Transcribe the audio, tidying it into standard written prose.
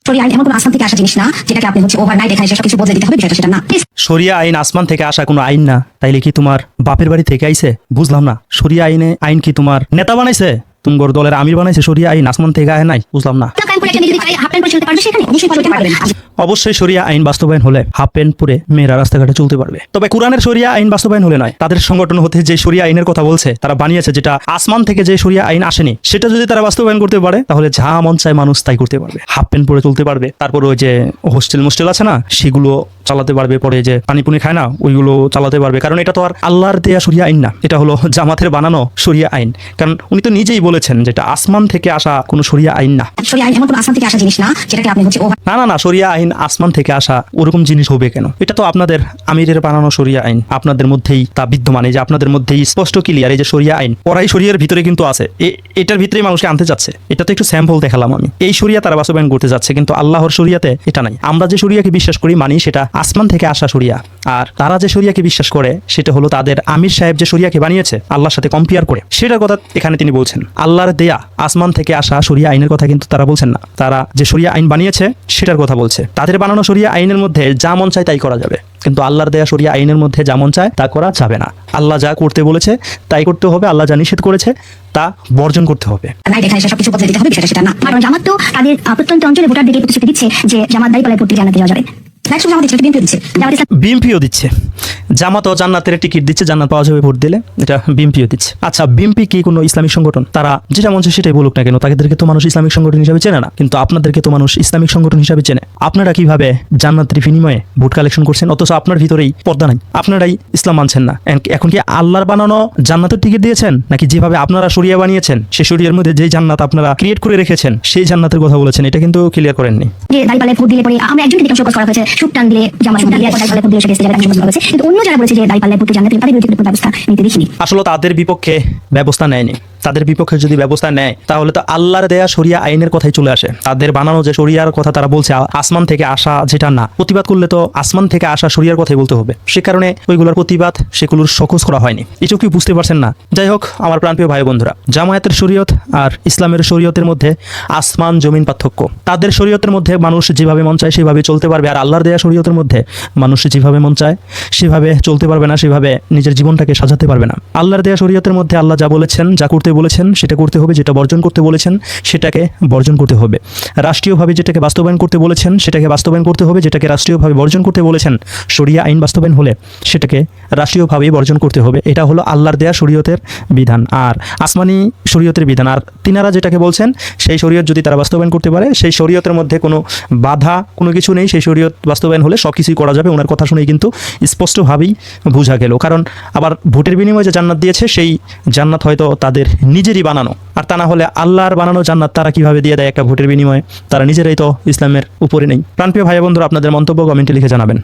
শরিয়া আইন এমন কোনো আসমান থেকে আসা জিনিস না যেটাকে আপনি ওভারনাইট এখানে এসে সবকিছু বদলে দিতে হবে, বিষয়টা সেটা না। শরিয়া আইন আসমান থেকে আসা কোনো আইন না। তাইলে কি তোমার বাপের বাড়ি থেকে আইছে? বুঝলাম না। শরিয়া আইন কি তোমার নেতা বানাইছে? তোমার দলের আমির বানাইছে? শরিয়া আইন আসমান থেকে আয় নাই? বুঝলাম না। অবশ্যই শরিয়া আইন বাস্তবায়ন হলে হাফ প্যান্ট পরে মেয়েরা রাস্তাঘাটে চলতে পারবে। তবে কোরআনের শরিয়া আইন বাস্তবায়ন হলে নয়। তাদের সংগঠন হতে যে শরিয়া আইনের কথা বলছে, তারা বানিয়েছে, যেটা আসমান থেকে যে শরিয়া আইন আসেনি, সেটা যদি তারা বাস্তবায়ন করতে পারে তাহলে যা মন চায় মানুষ তাই করতে পারবে। হাফ প্যান্ট পরে চলতে পারবে। তারপর ওই যে হোস্টেল আছে না, সেগুলো চালাতে পারবে। পরে যে পানি খায় না, ওইগুলো চালাতে পারবে। কারণ এটা তো আর আল্লাহর দেয়া শরিয়া আইন না, এটা হলো জামাতের বানানো শরিয়া আইন। কারণ উনি তো নিজেই বলেছেন যেটা আসমান থেকে আসা কোনো শরিয়া আইন না। শরিয়া আইন এমন কোনো আসমান থেকে আসা জিনিস না যেটাকে আপনি না, শরিয়া আইন আসমান থেকে আসা ওরকম জিনিস হবে কেন? এটা তো আপনাদের আমিরের বানানো শরিয়া আইন। আপনাদের মধ্যেই তা বিদ্যমান, এই যে আপনাদের মধ্যেই স্পষ্ট ক্লিয়ার। এই যে শরিয়া আইন, ওরাই শরিয়ার ভিতরে কিন্তু আছে। এটার ভিতরেই মানুষকে আনতে যাচ্ছে। এটা তো একটু স্যাম্পল দেখালাম আমি। এই শরিয়া তারা বাস্তবায়ন করতে যাচ্ছে, কিন্তু আল্লাহর শরিয়াতে এটা নাই। আমরা যে শরিয়াকে বিশ্বাস করি মানি সেটা আসমান থেকে আসা শরিয়া, আর তারা যে শরিয়াকে বিশ্বাস করে সেটা হলো তাদের আমির সাহেব যে শরিয়াকে বানিয়েছে আল্লাহর সাথে কম্পেয়ার করে, সেটার কথা এখানে তিনি বলছেন। আল্লাহর দেয়া আসমান থেকে আসা শরিয়া আইনের কথা কিন্তু তারা বলছেন না। তারা যে শরিয়া আইন বানিয়েছে সেটার কথা বলছে। তাদের বানানো শরিয়া আইনের মধ্যে যা মন চায় তাই করা যাবে, কিন্তু আল্লাহর দেয়া শরিয়া আইনের মধ্যে যা মন চায় তা করা যাবে না। আল্লাহ যা করতে বলেছে তাই করতে হবে, আল্লাহ যা নিষেধ করেছে তা বর্জন করতে হবে। সবকিছু বদলে দিতে হবে, বিষয়টা সেটা না। কারণ জামাত তো তাদের প্রত্যন্ত অঞ্চলে ভোটারদেরকে প্রতিশ্রুতি দিচ্ছে যে জামাত দাঁড়িপাল্লায় ভোট দিয়ে জান্নাতে যাওয়া যাবে। বিএমপিও দিচ্ছে, জামাতও জান্নাতের টিকিট দিচ্ছে, জান্নাত পাওয়া যাবে ভোট দিলে, এটা বিএমপিও দিচ্ছে। আচ্ছা, বিএমপি কি কোনো ইসলামিক সংগঠন? তারা যেটা মন চায় সেটাই বলুক না কেন, তাদেরকে তো মানুষ ইসলামিক সংগঠন হিসাবে চেনে না, কিন্তু আপনাদেরকে তো মানুষ ইসলামিক সংগঠন হিসাবে চেনে। আপনারা কিভাবে জান্নাতের বিনিময়ে ভোট কালেকশন করছেন, অথচ আপনার ভিতরেই পর্দা নাই, আপনারাই ইসলাম মানছেন না। এখন কি আল্লাহর বানানো জান্নাতের টিকিট দিয়েছেন, নাকি যেভাবে আপনারা শরিয়া বানিয়েছেন সেই শরিয়ার মধ্যে যে জান্নাত আপনারা ক্রিয়েট করে রেখেছেন সেই জান্নাতের কথা বলেছেন? এটা কিন্তু ক্লিয়ার করেননি। ভোট দিলে পরে আমরা একজনকে শোকজ করা হয়েছে, সুটটান দিলে কিন্তু অন্য যারা বলেছে যে দাঁড়িপাল্লায় ভোট জান্নাতে, তাদের বিরুদ্ধে কোনো ব্যবস্থা নিতে দেখিনি। আসলে তাদের বিপক্ষে ব্যবস্থা নেয়নি। তাদের বিপক্ষে যদি ব্যবস্থা নেয় তাহলে তো আল্লাহর দেয়া শরিয়া আইনের কথাই চলে আসে। তাদের বানানো যে শরিয়ার কথা তারা বলছে আসমান থেকে আসা, যেটা না। প্রতিবাদ করলে তো আসমান থেকে আসা শরিয়ার কথাই বলতে হবে। সে কারণে ওইগুলোর প্রতিবাদ, সেগুলোর শোকজ করা হয়নি। এটুকুই বুঝতে পারছেন না? যাই হোক, আমার প্রাণপ্রিয় ভাই বন্ধুরা, জামায়াতের শরীয়ত আর ইসলামের শরীয়তের মধ্যে আসমান জমিন পার্থক্য। তাদের শরীয়তের মধ্যে মানুষ যেভাবে মন চায় সেভাবে চলতে পারবে, আর আল্লাহর দেয়া শরীয়তের মধ্যে মানুষ যেভাবে মন চায় সেভাবে চলতে পারবে না, সেভাবে নিজের জীবনটাকে সাজাতে পারবে না। আল্লাহর দেয়া শরীয়তের মধ্যে আল্লাহ যা বলেছেন, যা করতে বলেছেন সেটা করতে হবে, যেটা বর্জন করতে বলেছেন সেটাকে বর্জন করতে হবে। রাষ্ট্রীয়ভাবে যেটাকে বাস্তবায়ন করতে বলেছেন সেটাকে বাস্তবায়ন করতে হবে, যেটাকে রাষ্ট্রীয়ভাবে বর্জন করতে বলেছেন শরিয়া আইন বাস্তবায়ন হলে সেটাকে রাষ্ট্রীয়ভাবেই বর্জন করতে হবে। এটা হলো আল্লাহর দেয়া শরীয়তের বিধান আর আসমানি শরীয়তের বিধান। আর তিনারা যেটাকে বলছেন সেই শরীয়ত যদি তারা বাস্তবায়ন করতে পারে, সেই শরীয়তের মধ্যে কোনো বাধা কোনো কিছু নেই, সেই শরীয়ত বাস্তবায়ন হলে সব কিছুই করা যাবে। ওনার কথা শুনেই কিন্তু স্পষ্টভাবেই বোঝা গেল। কারণ আবার ভোটের বিনিময়ে যে জান্নাত দিয়েছে সেই জান্নাত হয়তো তাদের নিজেরই বানানো, আর তা না হলে আল্লাহর বানানো জান্নাত তারা কিভাবে দিয়ে দেয় একটা ভোটের বিনিময়ে? তারা নিজেরাই তো ইসলামের উপরে নেই। প্রাণপ্রিয় ভাই বন্ধুরা, আপনাদের মন্তব্য কমেন্টে লিখে জানাবেন।